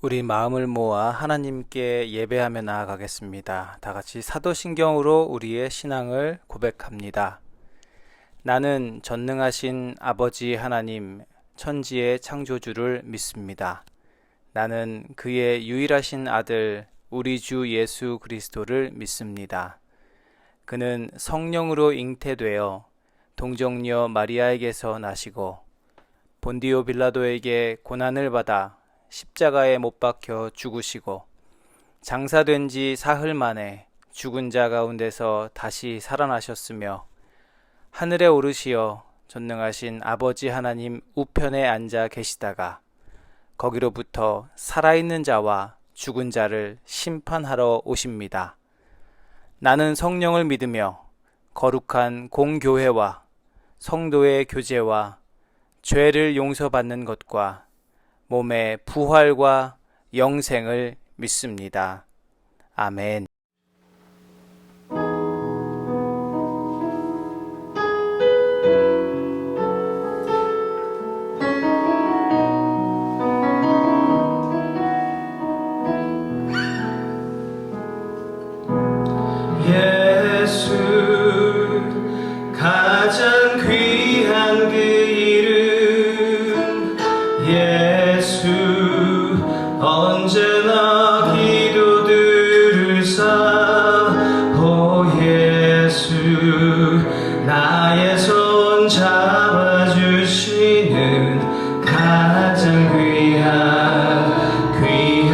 우리 마음을 모아 하나님께 예배하며 나아가겠습니다. 다 같이 사도신경으로 우리의 신앙을 고백합니다. 나는 전능하신 아버지 하나님, 천지의 창조주를 믿습니다. 나는 그의 유일하신 아들, 우리 주 예수 그리스도를 믿습니다. 그는 성령으로 잉태되어 동정녀 마리아에게서 나시고 본디오 빌라도에게 고난을 받아 십자가에 못 박혀 죽으시고 장사된 지 사흘 만에 죽은 자 가운데서 다시 살아나셨으며 하늘에 오르시어 전능하신 아버지 하나님 우편에 앉아 계시다가 거기로부터 살아있는 자와 죽은 자를 심판하러 오십니다. 나는 성령을 믿으며 거룩한 공교회와 성도의 교제와 죄를 용서받는 것과 몸의 부활과 영생을 믿습니다. 아멘. 예수 가장 귀한 그 이름 예수 언제나 기도들을 쌓아 예수 나의 손 잡아주시는 가장 귀한 그 이름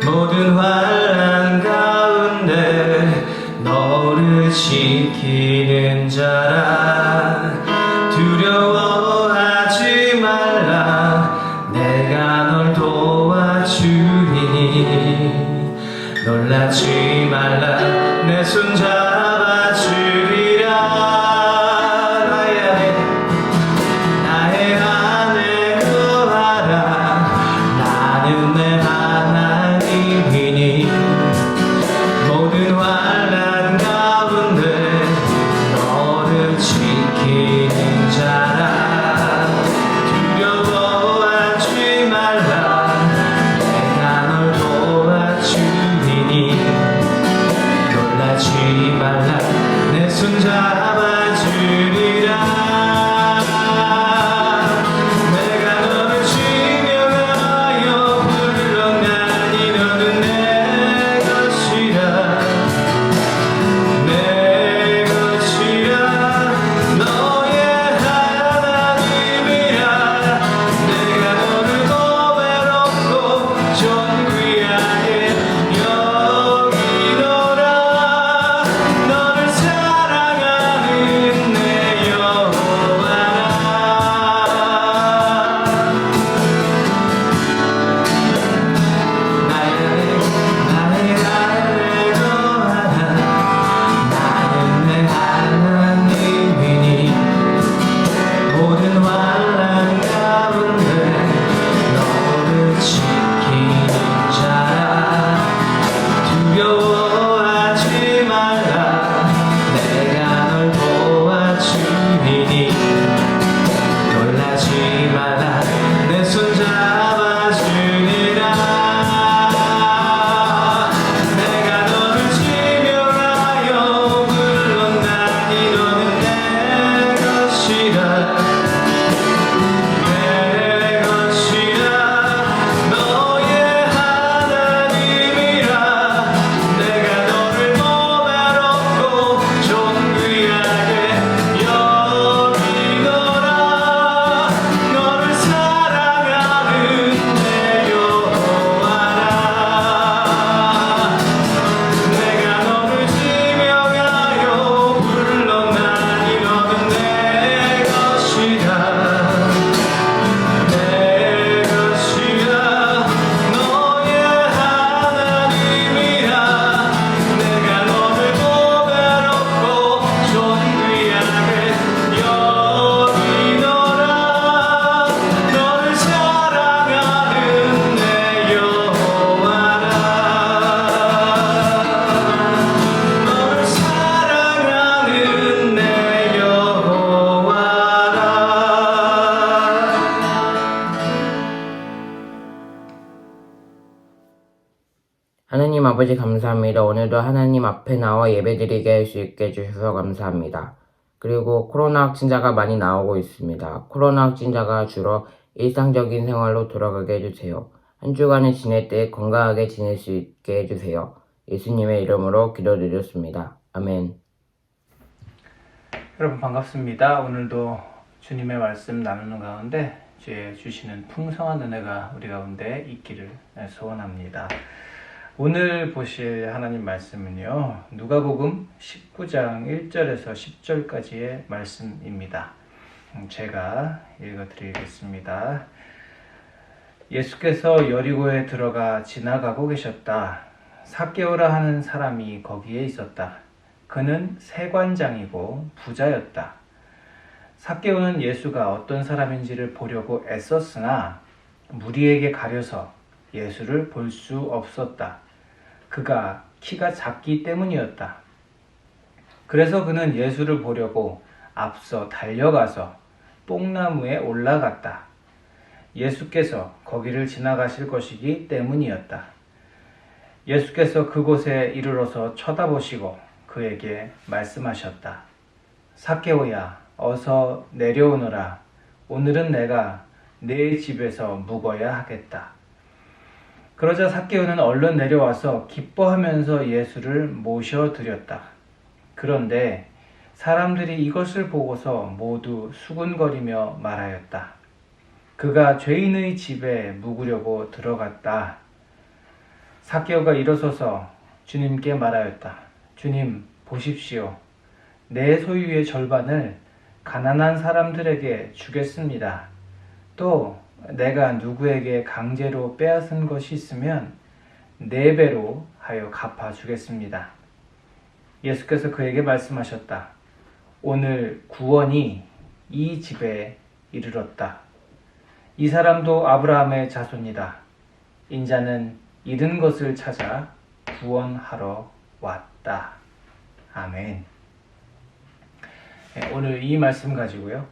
모든 환난 가운데 너를 지키는 자라. 두려워하지 말라. 내가 널 도와주리니. 놀라지 말라. 내 손 잡아주리라. 나의 안에 거하라. 나는 내 하나님이니. 모든 환난 가운데 너를 지키는 자라. 두려워하지 말라. 내가 널 도와주리니. 놀라지 말라. 내 손 잡아주리라. 내가 너를 지명하여 불러나니 너는 내 것이라. 내 것이라. 너의 하나님이라. 내가 너를 더 외롭고 존귀하게 여기노라. 너를 사랑하는 내 여호와라. 나의 안에 거하라. 나는 내 하나님이니. 모든 환난 가운데 너를 지키는 자라. 두려워하지 말라. 내가 널 도와주리니. 놀라지 말라. 내 손 잡아주리라. 내가 너를 지명하여 불렀나니 너는 내 것이라. 내 것이라. 너의 하나님이라. 내가 너를 더 외롭고 존귀하게 여기노라. 너를 사랑하는 내 여호와라. 내가 너를 지명하여 불러나니 너는 내 것이라. 내 것이라. 너의 하나님이라. 내가 너를 더 외롭고 존귀하게 여기노라. 너를 사랑하는 내 여호와라. 너를 사랑하는 내 여호와라. 하나님 아버지 감사합니다. 오늘도 하나님 앞에 나와 예배드리게 할 수 있게 해주셔서 감사합니다. 그리고 코로나 확진자가 많이 나오고 있습니다. 코로나 확진자가 줄어 일상적인 생활로 돌아가게 해주세요. 한 주간을 지낼 때 건강하게 지낼 수 있게 해주세요. 예수님의 이름으로 기도드렸습니다. 아멘. 여러분 반갑습니다. 오늘도 주님의 말씀 나누는 가운데 주시는 풍성한 은혜가 우리 가운데 있기를 소원합니다. 오늘 보실 하나님 말씀은요, 누가복음 19장 1절에서 10절까지의 말씀입니다. 제가 읽어드리겠습니다. 예수께서 여리고에 들어가 지나가고 계셨다. 삭개오라 하는 사람이 거기에 있었다. 그는 세관장이고 부자였다. 삭개오는 예수가 어떤 사람인지를 보려고 애썼으나 무리에게 가려서 예수를 볼 수 없었다. 그가 키가 작기 때문이었다. 그래서 그는 예수를 보려고 앞서 달려가서 뽕나무에 올라갔다. 예수께서 거기를 지나가실 것이기 때문이었다. 예수께서 그곳에 이르러서 쳐다보시고 그에게 말씀하셨다. 삭개오야, 어서 내려오너라. 오늘은 내가 내 집에서 묵어야 하겠다. 그러자 삭개오는 얼른 내려와서 기뻐하면서 예수를 모셔드렸다. 그런데 사람들이 이것을 보고서 모두 수군거리며 말하였다. 그가 죄인의 집에 묵으려고 들어갔다. 삭개오가 일어서서 주님께 말하였다. 주님, 보십시오. 내 소유의 절반을 가난한 사람들에게 주겠습니다. 또 내가 누구에게 강제로 빼앗은 것이 있으면 4배로 하여 갚아주겠습니다. 예수께서 그에게 말씀하셨다. 오늘 구원이 이 집에 이르렀다. 이 사람도 아브라함의 자손이다. 인자는 잃은 것을 찾아 구원하러 왔다. 아멘. 오늘 이 말씀 가지고요.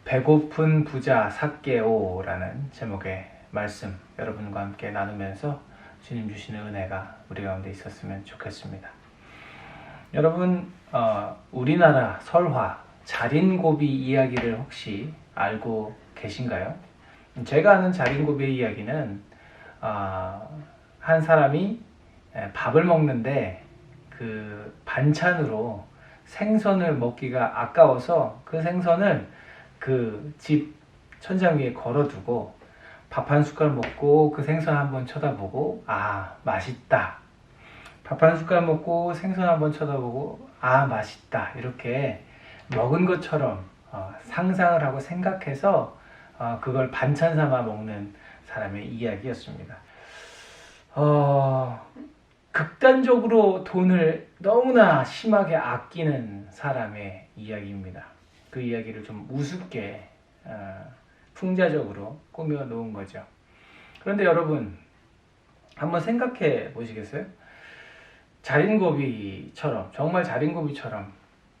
배고픈 부자 삭개오라는 제목의 말씀 여러분과 함께 나누면서 주님 주시는 은혜가 우리 가운데 있었으면 좋겠습니다. 여러분, 우리나라 설화 자린고비 이야기를 혹시 알고 계신가요? 제가 아는 자린고비의 이야기는 한 사람이 밥을 먹는데 그 반찬으로 생선을 먹기가 아까워서 그 생선을 그 집 천장 위에 걸어두고 밥 한 숟갈 먹고 그 생선 한번 쳐다보고 아 맛있다. 밥 한 숟갈 먹고 생선 한번 쳐다보고 아 맛있다. 이렇게 먹은 것처럼 상상을 하고 생각해서 그걸 반찬 삼아 먹는 사람의 이야기였습니다. 극단적으로 돈을 너무나 심하게 아끼는 사람의 이야기입니다. 그 이야기를 좀 우습게 풍자적으로 꾸며 놓은 거죠. 그런데 여러분 한번 생각해 보시겠어요? 자린고비처럼 정말 자린고비처럼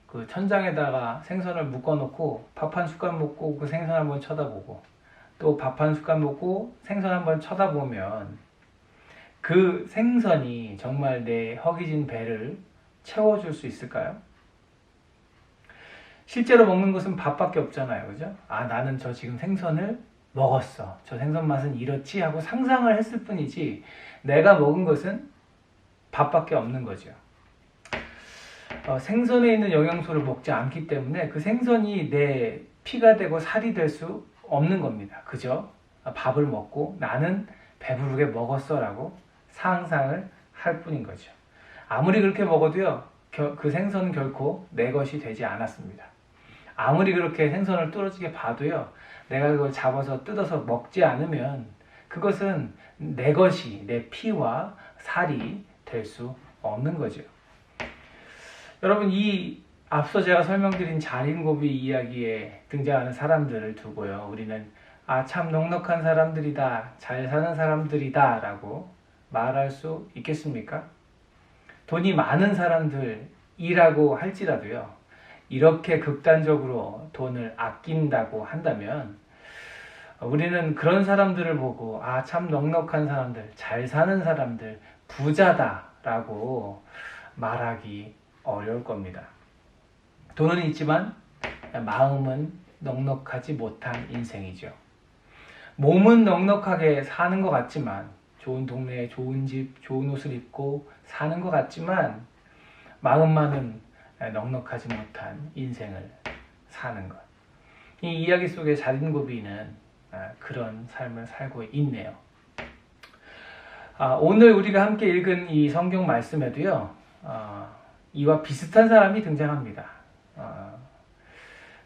그 천장에다가 생선을 묶어 놓고 밥 한 숟갈 먹고 그 생선 한번 쳐다보고 또 밥 한 숟갈 먹고 생선 한번 쳐다보면 그 생선이 정말 내 허기진 배를 채워줄 수 있을까요? 실제로 먹는 것은 밥밖에 없잖아요. 그죠? 아, 나는 저 지금 생선을 먹었어. 저 생선 맛은 이렇지 하고 상상을 했을 뿐이지 내가 먹은 것은 밥밖에 없는 거죠. 생선에 있는 영양소를 먹지 않기 때문에 그 생선이 내 피가 되고 살이 될 수 없는 겁니다. 그죠? 밥을 먹고 나는 배부르게 먹었어 라고 상상을 할 뿐인 거죠. 아무리 그렇게 먹어도요, 그 생선은 결코 내 것이 되지 않았습니다. 아무리 그렇게 생선을 뚫어지게 봐도요, 내가 그걸 잡아서 뜯어서 먹지 않으면 그것은 내 것이, 내 피와 살이 될 수 없는 거죠. 여러분, 이 앞서 제가 설명드린 자린고비 이야기에 등장하는 사람들을 두고요, 우리는 아, 참 넉넉한 사람들이다, 잘 사는 사람들이다 라고 말할 수 있겠습니까? 돈이 많은 사람들이라고 할지라도요, 이렇게 극단적으로 돈을 아낀다고 한다면 우리는 그런 사람들을 보고 아, 참 넉넉한 사람들, 잘 사는 사람들, 부자다 라고 말하기 어려울 겁니다. 돈은 있지만 마음은 넉넉하지 못한 인생이죠. 몸은 넉넉하게 사는 것 같지만, 좋은 동네에 좋은 집, 좋은 옷을 입고 사는 것 같지만 마음만은 넉넉하지 못한 인생을 사는 것. 이 이야기 속의 자린고비는 그런 삶을 살고 있네요. 오늘 우리가 함께 읽은 이 성경 말씀에도요, 이와 비슷한 사람이 등장합니다.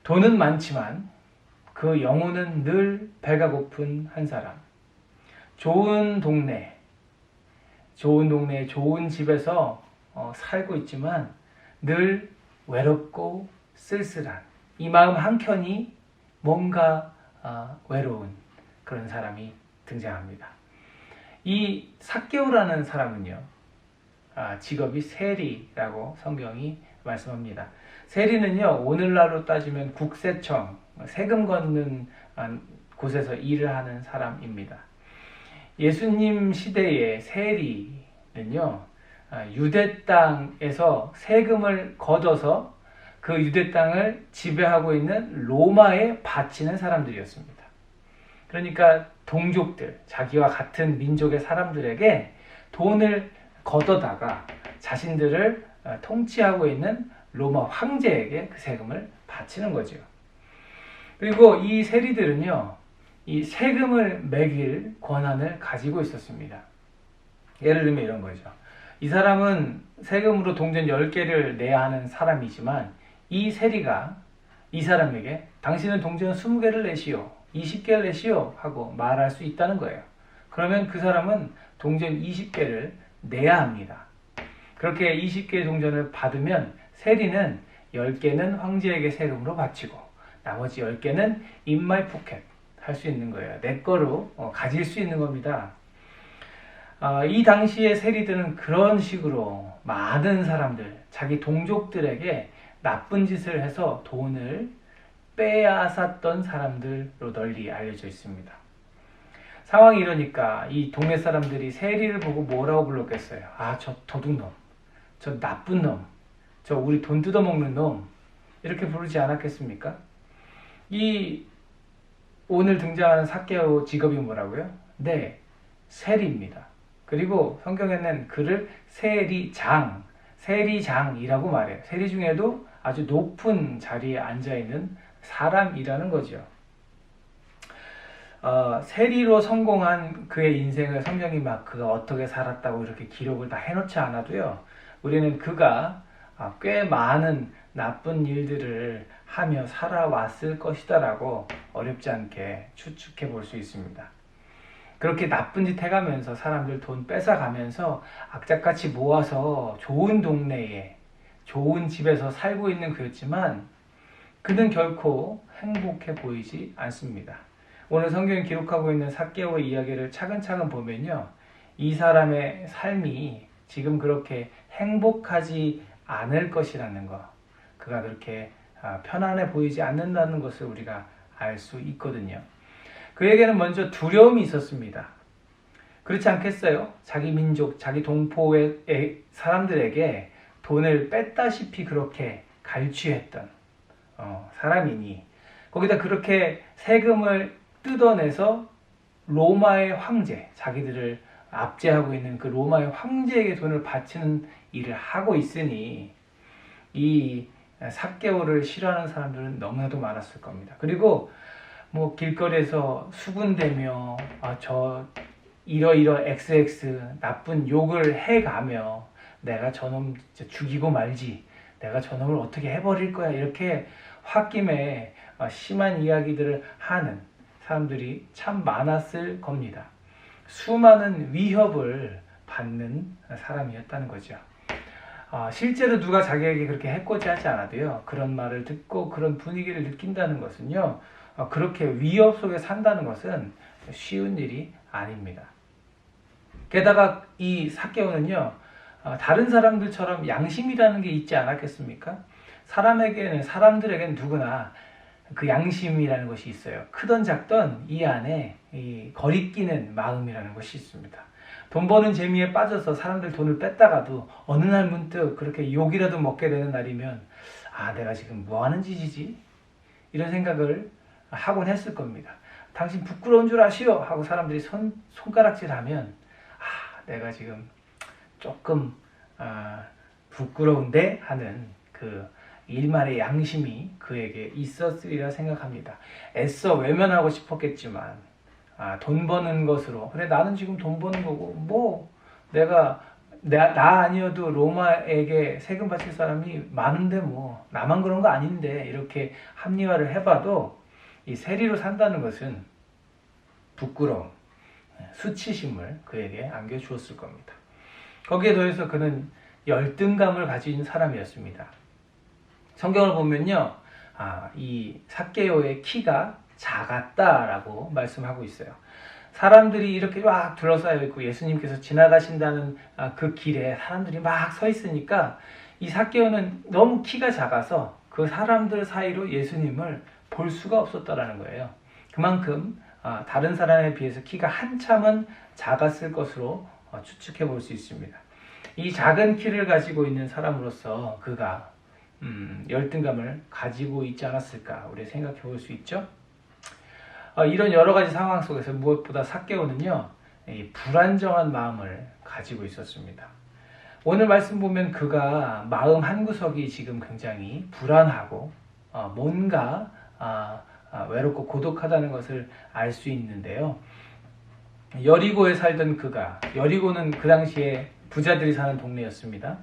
돈은 많지만 그 영혼은 늘 배가 고픈 한 사람. 좋은 동네, 좋은 집에서 살고 있지만 늘 외롭고 쓸쓸한, 이 마음 한켠이 뭔가 외로운 그런 사람이 등장합니다. 이 삭개오라는 사람은요, 직업이 세리라고 성경이 말씀합니다. 세리는요, 오늘날로 따지면 국세청, 세금 걷는 곳에서 일을 하는 사람입니다. 예수님 시대의 세리는요, 유대 땅에서 세금을 걷어서 그 유대 땅을 지배하고 있는 로마에 바치는 사람들이었습니다. 그러니까 동족들, 자기와 같은 민족의 사람들에게 돈을 걷어다가 자신들을 통치하고 있는 로마 황제에게 그 세금을 바치는 거죠. 그리고 이 세리들은요, 이 세금을 매길 권한을 가지고 있었습니다. 예를 들면 이런 거죠. 이 사람은 세금으로 동전 10개를 내야 하는 사람이지만 이 세리가 이 사람에게 당신은 동전 20개를 내시오, 20개를 내시오 하고 말할 수 있다는 거예요. 그러면 그 사람은 동전 20개를 내야 합니다. 그렇게 20개의 동전을 받으면 세리는 10개는 황제에게 세금으로 바치고 나머지 10개는 in my pocket 할 수 있는 거예요. 내 거로 가질 수 있는 겁니다. 이 당시의 세리들은 그런 식으로 많은 사람들, 자기 동족들에게 나쁜 짓을 해서 돈을 빼앗았던 사람들로 널리 알려져 있습니다. 상황이 이러니까 이 동네 사람들이 세리를 보고 뭐라고 불렀겠어요? 아, 저 도둑놈, 저 나쁜 놈, 저 우리 돈 뜯어먹는 놈, 이렇게 부르지 않았겠습니까? 이 오늘 등장하는 삭개오 직업이 뭐라고요? 네, 세리입니다. 그리고 성경에는 그를 세리장이라고 말해요. 세리 중에도 아주 높은 자리에 앉아있는 사람이라는 거죠. 세리로 성공한 그의 인생을 성경이 막 그가 어떻게 살았다고 이렇게 기록을 다 해놓지 않아도요, 우리는 그가 꽤 많은 나쁜 일들을 하며 살아왔을 것이다라고 어렵지 않게 추측해 볼 수 있습니다. 그렇게 나쁜 짓 해가면서 사람들 돈 뺏어가면서 악착같이 모아서 좋은 동네에 좋은 집에서 살고 있는 그였지만 그는 결코 행복해 보이지 않습니다. 오늘 성경이 기록하고 있는 삭개오의 이야기를 차근차근 보면요, 이 사람의 삶이 지금 그렇게 행복하지 않을 것이라는 것, 그가 그렇게 편안해 보이지 않는다는 것을 우리가 알 수 있거든요. 그에게는 먼저 두려움이 있었습니다. 그렇지 않겠어요? 자기 민족, 자기 동포의 사람들에게 돈을 뺐다시피 그렇게 갈취했던 사람이니, 거기다 그렇게 세금을 뜯어내서 로마의 황제, 자기들을 압제하고 있는 그 로마의 황제에게 돈을 바치는 일을 하고 있으니 이 삭개오를 싫어하는 사람들은 너무나도 많았을 겁니다. 그리고 뭐 길거리에서 수군대며 저 이러이러 XX 나쁜 욕을 해가며 내가 저놈 죽이고 말지, 내가 저놈을 어떻게 해버릴 거야, 이렇게 홧김에 심한 이야기들을 하는 사람들이 참 많았을 겁니다. 수많은 위협을 받는 사람이었다는 거죠. 실제로 누가 자기에게 그렇게 해코지 하지 않아도요, 그런 말을 듣고 그런 분위기를 느낀다는 것은요, 그렇게 위협 속에 산다는 것은 쉬운 일이 아닙니다. 게다가 이 삭개오는요, 다른 사람들처럼 양심이라는 게 있지 않았겠습니까? 사람들에게는 누구나 그 양심이라는 것이 있어요. 크던 작던 이 안에 이 거리끼는 마음이라는 것이 있습니다. 돈 버는 재미에 빠져서 사람들 돈을 뺐다가도 어느 날 문득 그렇게 욕이라도 먹게 되는 날이면 내가 지금 뭐 하는 짓이지? 이런 생각을 하곤 했을 겁니다. 당신 부끄러운 줄 아시오? 하고 사람들이 손가락질하면 내가 지금 조금 부끄러운데 하는 그 일말의 양심이 그에게 있었으리라 생각합니다. 애써 외면하고 싶었겠지만 돈 버는 것으로, 그래 나는 지금 돈 버는 거고 뭐 나 아니어도 로마에게 세금 바칠 사람이 많은데 뭐 나만 그런 거 아닌데, 이렇게 합리화를 해봐도 이 세리로 산다는 것은 부끄러움, 수치심을 그에게 안겨주었을 겁니다. 거기에 더해서 그는 열등감을 가진 사람이었습니다. 성경을 보면요, 이 삭개오의 키가 작았다라고 말씀하고 있어요. 사람들이 이렇게 막 둘러싸여 있고 예수님께서 지나가신다는 그 길에 사람들이 막 서 있으니까 이 삭개오는 너무 키가 작아서 그 사람들 사이로 예수님을 볼 수가 없었다라는 거예요. 그만큼 다른 사람에 비해서 키가 한참은 작았을 것으로 추측해 볼 수 있습니다. 이 작은 키를 가지고 있는 사람으로서 그가 열등감을 가지고 있지 않았을까, 우리 생각해 볼 수 있죠. 이런 여러 가지 상황 속에서 무엇보다 삭개오는요, 불안정한 마음을 가지고 있었습니다. 오늘 말씀 보면 그가 마음 한구석이 지금 굉장히 불안하고 뭔가 외롭고 고독하다는 것을 알 수 있는데요. 여리고에 살던 그가, 여리고는 그 당시에 부자들이 사는 동네였습니다.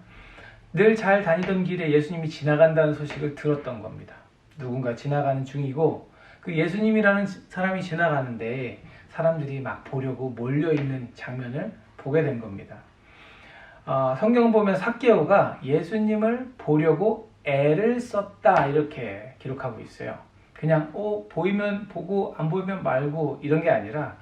늘 잘 다니던 길에 예수님이 지나간다는 소식을 들었던 겁니다. 누군가 지나가는 중이고 그 예수님이라는 사람이 지나가는데 사람들이 막 보려고 몰려있는 장면을 보게 된 겁니다. 성경을 보면 삭개오가 예수님을 보려고 애를 썼다 이렇게 기록하고 있어요. 그냥 보이면 보고 안 보이면 말고 이런 게 아니라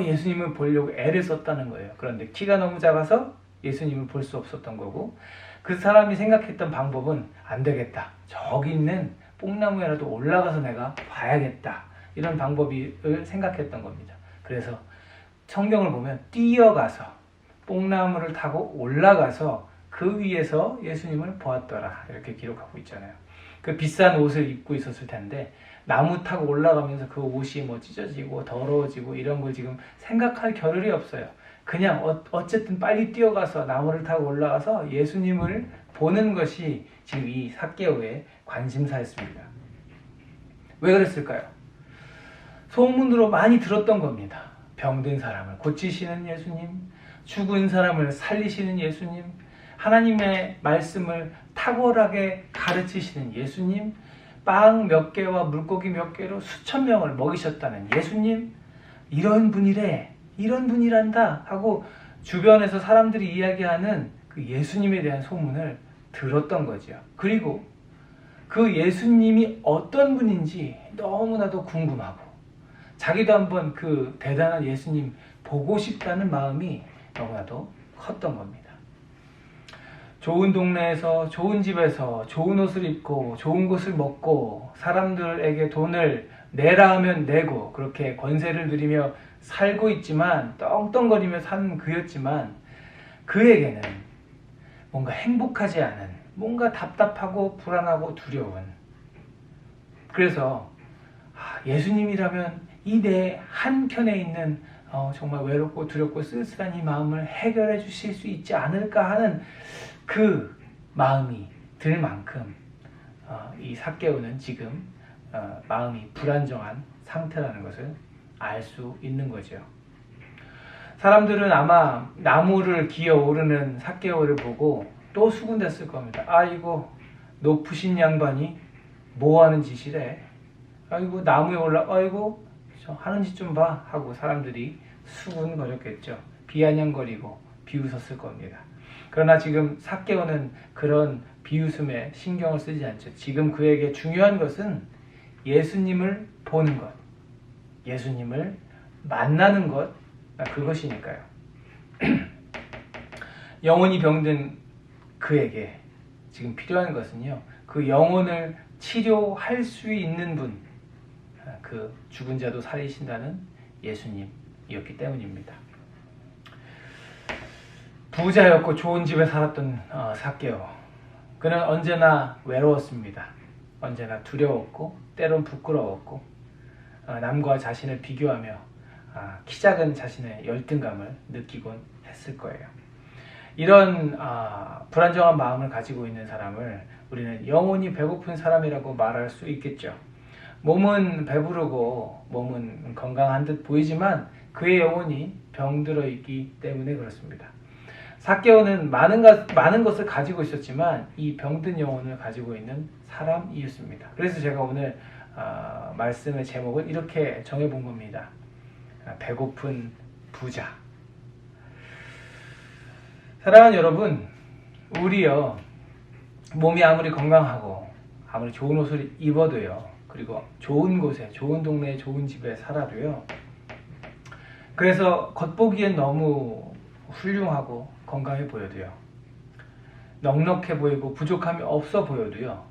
예수님을 보려고 애를 썼다는 거예요. 그런데 키가 너무 작아서 예수님을 볼 수 없었던 거고, 그 사람이 생각했던 방법은 안 되겠다, 저기 있는 뽕나무에라도 올라가서 내가 봐야겠다, 이런 방법을 생각했던 겁니다. 그래서 성경을 보면 뛰어가서 뽕나무를 타고 올라가서 그 위에서 예수님을 보았더라 이렇게 기록하고 있잖아요. 그 비싼 옷을 입고 있었을 텐데 나무 타고 올라가면서 그 옷이 뭐 찢어지고 더러워지고 이런 걸 지금 생각할 겨를이 없어요. 그냥 어쨌든 빨리 뛰어가서 나무를 타고 올라가서 예수님을 보는 것이 지금 이 삭개오의 관심사였습니다. 왜 그랬을까요? 소문으로 많이 들었던 겁니다. 병든 사람을 고치시는 예수님, 죽은 사람을 살리시는 예수님, 하나님의 말씀을 탁월하게 가르치시는 예수님, 빵 몇 개와 물고기 몇 개로 수천 명을 먹이셨다는 예수님, 이런 분이래, 이런 분이란다 하고 주변에서 사람들이 이야기하는 그 예수님에 대한 소문을 들었던 거죠. 그리고 그 예수님이 어떤 분인지 너무나도 궁금하고 자기도 한번 그 대단한 예수님 보고 싶다는 마음이 너무나도 컸던 겁니다. 좋은 동네에서 좋은 집에서 좋은 옷을 입고 좋은 것을 먹고 사람들에게 돈을 내라 하면 내고 그렇게 권세를 누리며 살고 있지만 떵떵거리며 사는 그였지만 그에게는 뭔가 행복하지 않은, 뭔가 답답하고 불안하고 두려운, 그래서 예수님이라면 이 내 한켠에 있는 정말 외롭고 두렵고 쓸쓸한 이 마음을 해결해 주실 수 있지 않을까 하는 그 마음이 들 만큼 이 삭개오는 지금 마음이 불안정한 상태라는 것을 알 수 있는 거죠. 사람들은 아마 나무를 기어오르는 삭개오를 보고 또 수군댔을 겁니다. 아이고, 높으신 양반이 뭐 하는 짓이래? 아이고, 나무에 아이고, 저 하는 짓 좀 봐 하고 사람들이 수군거렸겠죠. 비아냥거리고 비웃었을 겁니다. 그러나 지금 삭개오는 그런 비웃음에 신경을 쓰지 않죠. 지금 그에게 중요한 것은 예수님을 보는 것, 예수님을 만나는 것, 그것이니까요. 영혼이 병든 그에게 지금 필요한 것은요, 그 영혼을 치료할 수 있는 분, 그 죽은 자도 살리신다는 예수님이었기 때문입니다. 부자였고 좋은 집에 살았던 삭개오, 그는 언제나 외로웠습니다. 언제나 두려웠고 때론 부끄러웠고 남과 자신을 비교하며 키 작은 자신의 열등감을 느끼곤 했을 거예요. 이런 불안정한 마음을 가지고 있는 사람을 우리는 영혼이 배고픈 사람이라고 말할 수 있겠죠. 몸은 배부르고 몸은 건강한 듯 보이지만 그의 영혼이 병들어 있기 때문에 그렇습니다. 삭개오는 많은 것을 가지고 있었지만 이 병든 영혼을 가지고 있는 사람이었습니다. 그래서 제가 오늘 말씀의 제목을 이렇게 정해본 겁니다. 배고픈 부자. 사랑하는 여러분, 우리요, 몸이 아무리 건강하고 아무리 좋은 옷을 입어도요, 그리고 좋은 곳에, 좋은 동네에, 좋은 집에 살아도요, 그래서 겉보기엔 너무 훌륭하고 건강해 보여도요, 넉넉해 보이고 부족함이 없어 보여도요,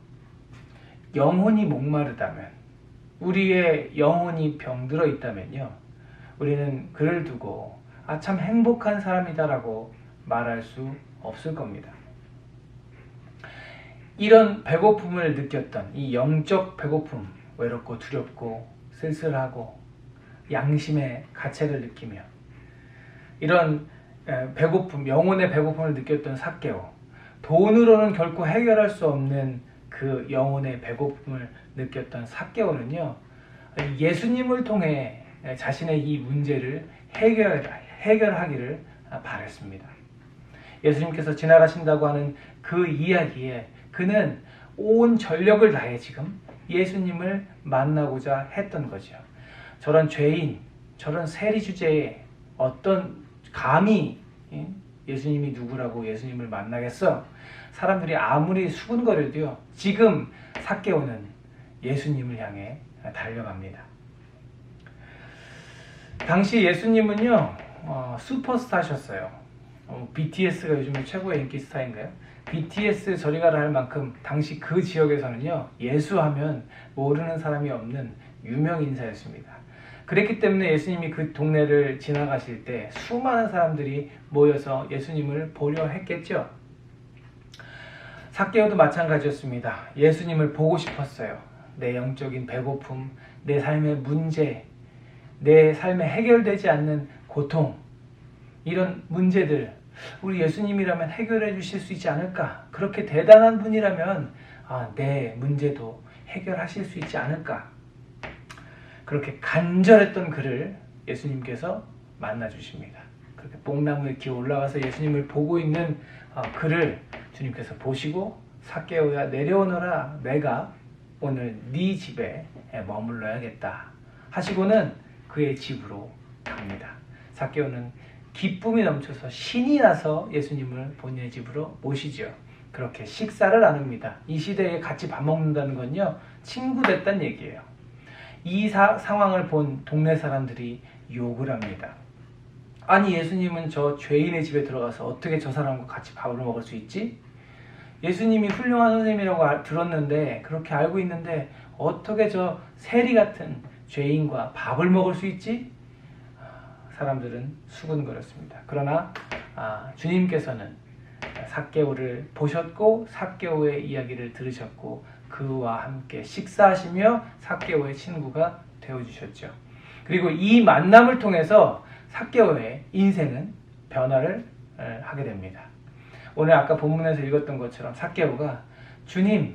영혼이 목마르다면, 우리의 영혼이 병들어 있다면요, 우리는 그를 두고 참 행복한 사람이다라고 말할 수 없을 겁니다. 이런 배고픔을 느꼈던 이 영적 배고픔, 외롭고 두렵고 쓸쓸하고 양심의 가책을 느끼며 이런 배고픔, 영혼의 배고픔을 느꼈던 삭개오, 돈으로는 결코 해결할 수 없는 그 영혼의 배고픔을 느꼈던 삭개오는요, 예수님을 통해 자신의 이 문제를 해결하기를 바랬습니다. 예수님께서 지나가신다고 하는 그 이야기에 그는 온 전력을 다해 지금 예수님을 만나고자 했던 거죠. 저런 죄인, 저런 세리 주제에 어떤 감히 예수님이 누구라고 예수님을 만나겠어? 사람들이 아무리 수군거려도요, 지금 삭개오는 예수님을 향해 달려갑니다. 당시 예수님은요, 슈퍼스타셨어요. BTS가 요즘에 최고의 인기 스타인가요? BTS 저리 가라 할 만큼 당시 그 지역에서는요, 예수하면 모르는 사람이 없는 유명 인사였습니다. 그랬기 때문에 예수님이 그 동네를 지나가실 때 수많은 사람들이 모여서 예수님을 보려 했겠죠. 삭개오도 마찬가지였습니다. 예수님을 보고 싶었어요. 내 영적인 배고픔, 내 삶의 문제, 내 삶에 해결되지 않는 고통, 이런 문제들 우리 예수님이라면 해결해 주실 수 있지 않을까? 그렇게 대단한 분이라면 내 문제도 해결하실 수 있지 않을까? 그렇게 간절했던 그를 예수님께서 만나 주십니다. 그렇게 뽕나무에 기어 올라가서 예수님을 보고 있는 그를 주님께서 보시고, 삭개오야 내려오너라, 내가 오늘 네 집에 머물러야겠다 하시고는 그의 집으로 갑니다. 삭개오는 기쁨이 넘쳐서 신이 나서 예수님을 본인의 집으로 모시죠. 그렇게 식사를 나눕니다. 이 시대에 같이 밥 먹는다는 건요, 친구 됐다는 얘기예요. 이 상황을 본 동네 사람들이 욕을 합니다. 아니, 예수님은 저 죄인의 집에 들어가서 어떻게 저 사람과 같이 밥을 먹을 수 있지? 예수님이 훌륭한 선생님이라고 들었는데, 그렇게 알고 있는데 어떻게 저 세리 같은 죄인과 밥을 먹을 수 있지? 사람들은 수군거렸습니다. 그러나 주님께서는 삭개오를 보셨고 삭개오의 이야기를 들으셨고 그와 함께 식사하시며 삭개오의 친구가 되어주셨죠. 그리고 이 만남을 통해서 삭개오의 인생은 변화를 하게 됩니다. 오늘 아까 본문에서 읽었던 것처럼 삭개오가 주님,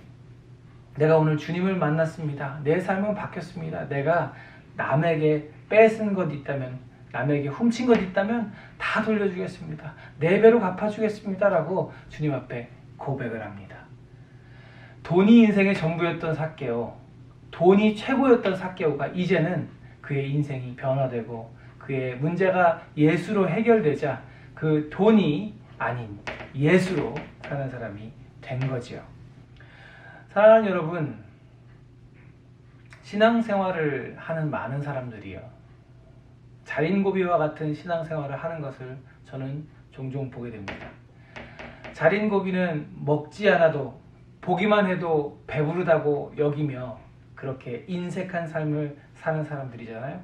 내가 오늘 주님을 만났습니다. 내 삶은 바뀌었습니다. 내가 남에게 뺏은 것 있다면, 남에게 훔친 것 있다면 다 돌려주겠습니다. 4배로 갚아주겠습니다. 라고 주님 앞에 고백을 합니다. 돈이 인생의 전부였던 삭개오, 돈이 최고였던 삭개오가 이제는 그의 인생이 변화되고 그의 문제가 예수로 해결되자 그 돈이 아닌 예수로 사는 사람이 된 거지요. 사랑하는 여러분, 신앙생활을 하는 많은 사람들이요, 자린고비와 같은 신앙생활을 하는 것을 저는 종종 보게 됩니다. 자린고비는 먹지 않아도 보기만 해도 배부르다고 여기며 그렇게 인색한 삶을 사는 사람들이잖아요.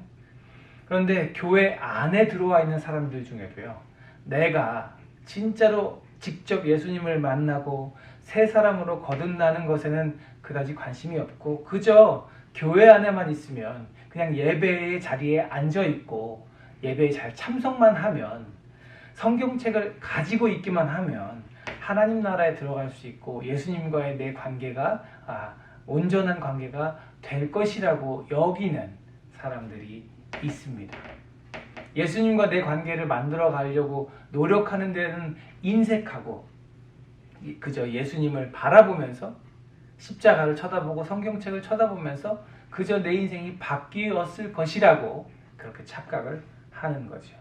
그런데 교회 안에 들어와 있는 사람들 중에도요, 내가 진짜로 직접 예수님을 만나고 새 사람으로 거듭나는 것에는 그다지 관심이 없고 그저 교회 안에만 있으면, 그냥 예배의 자리에 앉아있고 예배에 잘 참석만 하면, 성경책을 가지고 있기만 하면 하나님 나라에 들어갈 수 있고 예수님과의 내 관계가 온전한 관계가 될 것이라고 여기는 사람들이 있습니다. 예수님과 내 관계를 만들어 가려고 노력하는 데는 인색하고 그저 예수님을 바라보면서 십자가를 쳐다보고 성경책을 쳐다보면서 그저 내 인생이 바뀌었을 것이라고 그렇게 착각을 하는 거죠.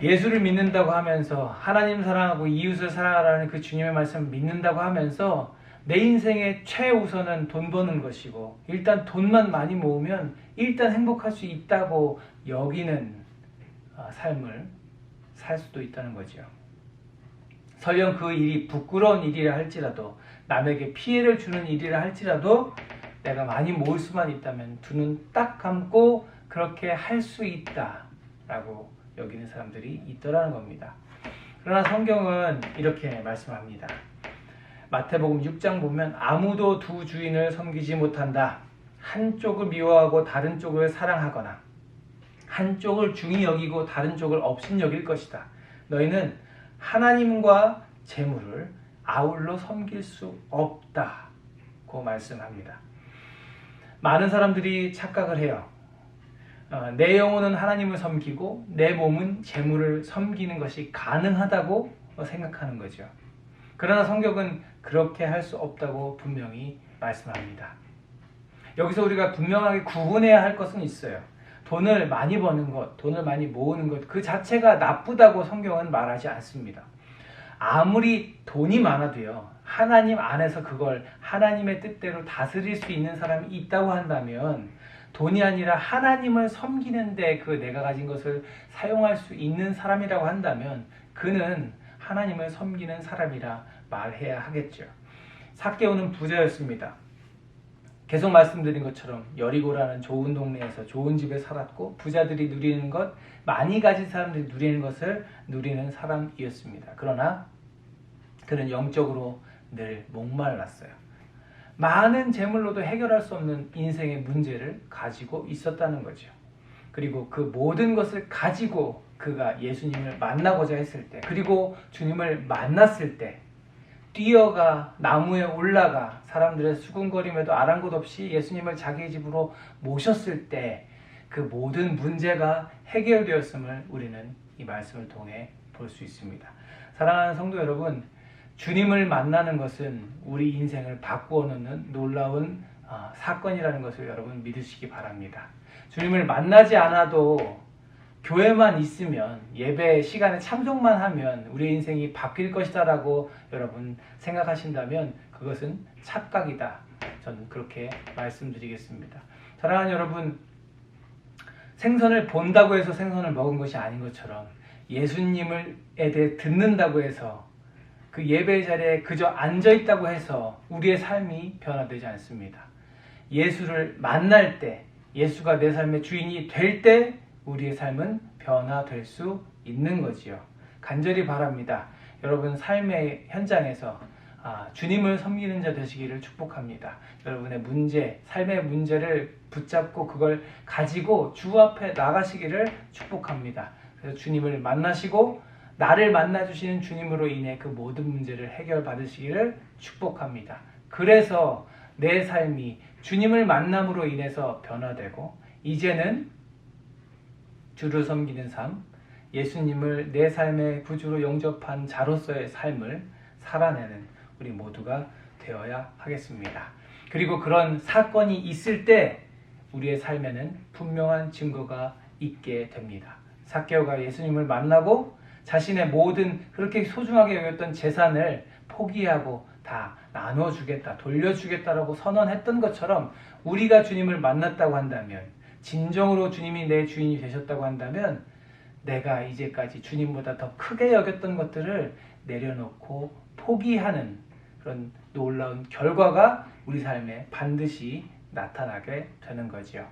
예수를 믿는다고 하면서, 하나님 사랑하고 이웃을 사랑하라는 그 주님의 말씀을 믿는다고 하면서 내 인생의 최우선은 돈 버는 것이고 일단 돈만 많이 모으면 일단 행복할 수 있다고 여기는 삶을 살 수도 있다는 거죠. 설령 그 일이 부끄러운 일이라 할지라도, 남에게 피해를 주는 일이라 할지라도 내가 많이 모을 수만 있다면 두 눈 딱 감고 그렇게 할 수 있다라고 여기는 사람들이 있더라는 겁니다. 그러나 성경은 이렇게 말씀합니다. 마태복음 6장 보면 아무도 두 주인을 섬기지 못한다. 한쪽을 미워하고 다른 쪽을 사랑하거나 한쪽을 중히 여기고 다른 쪽을 업신 여길 것이다. 너희는 하나님과 재물을 아울러 섬길 수 없다고 말씀합니다. 많은 사람들이 착각을 해요. 내 영혼은 하나님을 섬기고 내 몸은 재물을 섬기는 것이 가능하다고 생각하는 거죠. 그러나 성경은 그렇게 할 수 없다고 분명히 말씀합니다. 여기서 우리가 분명하게 구분해야 할 것은 있어요. 돈을 많이 버는 것, 돈을 많이 모으는 것, 그 자체가 나쁘다고 성경은 말하지 않습니다. 아무리 돈이 많아도요, 하나님 안에서 그걸 하나님의 뜻대로 다스릴 수 있는 사람이 있다고 한다면, 돈이 아니라 하나님을 섬기는데 그 내가 가진 것을 사용할 수 있는 사람이라고 한다면 그는 하나님을 섬기는 사람이라 말해야 하겠죠. 삭개오는 부자였습니다. 계속 말씀드린 것처럼 여리고라는 좋은 동네에서 좋은 집에 살았고 부자들이 누리는 것, 많이 가진 사람들이 누리는 것을 누리는 사람이었습니다. 그러나 그는 영적으로 늘 목말랐어요. 많은 재물로도 해결할 수 없는 인생의 문제를 가지고 있었다는 거죠. 그리고 그 모든 것을 가지고 그가 예수님을 만나고자 했을 때, 그리고 주님을 만났을 때 뛰어가 나무에 올라가 사람들의 수군거림에도 아랑곳 없이 예수님을 자기 집으로 모셨을 때 그 모든 문제가 해결되었음을 우리는 이 말씀을 통해 볼 수 있습니다. 사랑하는 성도 여러분, 주님을 만나는 것은 우리 인생을 바꾸어 놓는 놀라운 사건이라는 것을 여러분 믿으시기 바랍니다. 주님을 만나지 않아도 교회만 있으면, 예배 시간에 참석만 하면 우리 인생이 바뀔 것이다 라고 여러분 생각하신다면 그것은 착각이다. 저는 그렇게 말씀드리겠습니다. 사랑하는 여러분, 생선을 본다고 해서 생선을 먹은 것이 아닌 것처럼 예수님에 대해 듣는다고 해서 그 예배 자리에 그저 앉아있다고 해서 우리의 삶이 변화되지 않습니다. 예수를 만날 때, 예수가 내 삶의 주인이 될 때 우리의 삶은 변화될 수 있는 거지요. 간절히 바랍니다. 여러분 삶의 현장에서 주님을 섬기는 자 되시기를 축복합니다. 여러분의 문제, 삶의 문제를 붙잡고 그걸 가지고 주 앞에 나가시기를 축복합니다. 그래서 주님을 만나시고 나를 만나주시는 주님으로 인해 그 모든 문제를 해결받으시기를 축복합니다. 그래서 내 삶이 주님을 만남으로 인해서 변화되고 이제는 주를 섬기는 삶, 예수님을 내 삶의 구주로 영접한 자로서의 삶을 살아내는 우리 모두가 되어야 하겠습니다. 그리고 그런 사건이 있을 때 우리의 삶에는 분명한 증거가 있게 됩니다. 삭개오가 예수님을 만나고 자신의 모든 그렇게 소중하게 여겼던 재산을 포기하고 다 나눠주겠다, 돌려주겠다라고 선언했던 것처럼 우리가 주님을 만났다고 한다면, 진정으로 주님이 내 주인이 되셨다고 한다면 내가 이제까지 주님보다 더 크게 여겼던 것들을 내려놓고 포기하는 그런 놀라운 결과가 우리 삶에 반드시 나타나게 되는 거지요.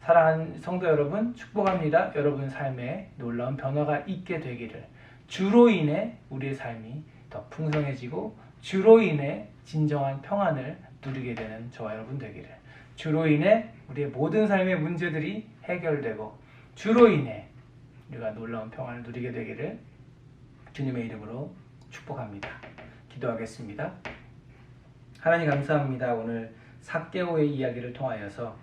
사랑하는 성도 여러분, 축복합니다. 여러분 삶에 놀라운 변화가 있게 되기를, 주로 인해 우리의 삶이 더 풍성해지고 주로 인해 진정한 평안을 누리게 되는 저와 여러분 되기를, 주로 인해 우리의 모든 삶의 문제들이 해결되고 주로 인해 우리가 놀라운 평안을 누리게 되기를 주님의 이름으로 축복합니다. 기도하겠습니다. 하나님 감사합니다. 오늘 삭개오의 이야기를 통하여서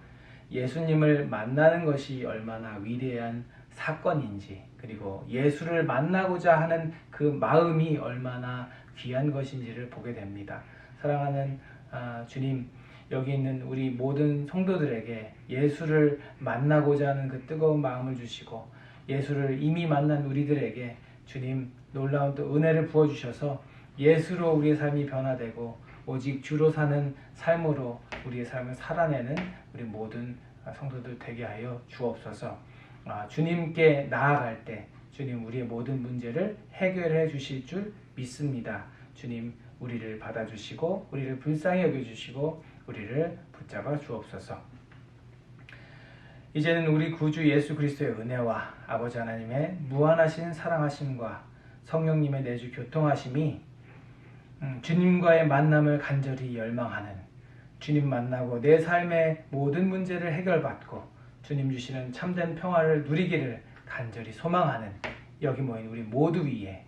예수님을 만나는 것이 얼마나 위대한 사건인지, 그리고 예수를 만나고자 하는 그 마음이 얼마나 귀한 것인지를 보게 됩니다. 사랑하는 주님, 여기 있는 우리 모든 성도들에게 예수를 만나고자 하는 그 뜨거운 마음을 주시고, 예수를 이미 만난 우리들에게 주님 놀라운 또 은혜를 부어주셔서 예수로 우리의 삶이 변화되고 오직 주로 사는 삶으로 우리의 삶을 살아내는 우리 모든 성도들 되게 하여 주옵소서. 주님께 나아갈 때 주님 우리의 모든 문제를 해결해 주실 줄 믿습니다. 주님 우리를 받아주시고 우리를 불쌍히 여겨주시고 우리를 붙잡아 주옵소서. 이제는 우리 구주 예수 그리스도의 은혜와 아버지 하나님의 무한하신 사랑하심과 성령님의 내주 교통하심이 주님과의 만남을 간절히 열망하는, 주님 만나고 내 삶의 모든 문제를 해결받고 주님 주시는 참된 평화를 누리기를 간절히 소망하는 여기 모인 우리 모두 위에,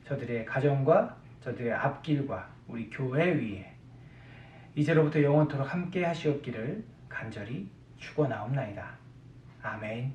저들의 가정과 저들의 앞길과 우리 교회 위에 이제로부터 영원토록 함께 하시옵기를 간절히 축원하옵나이다. 아멘.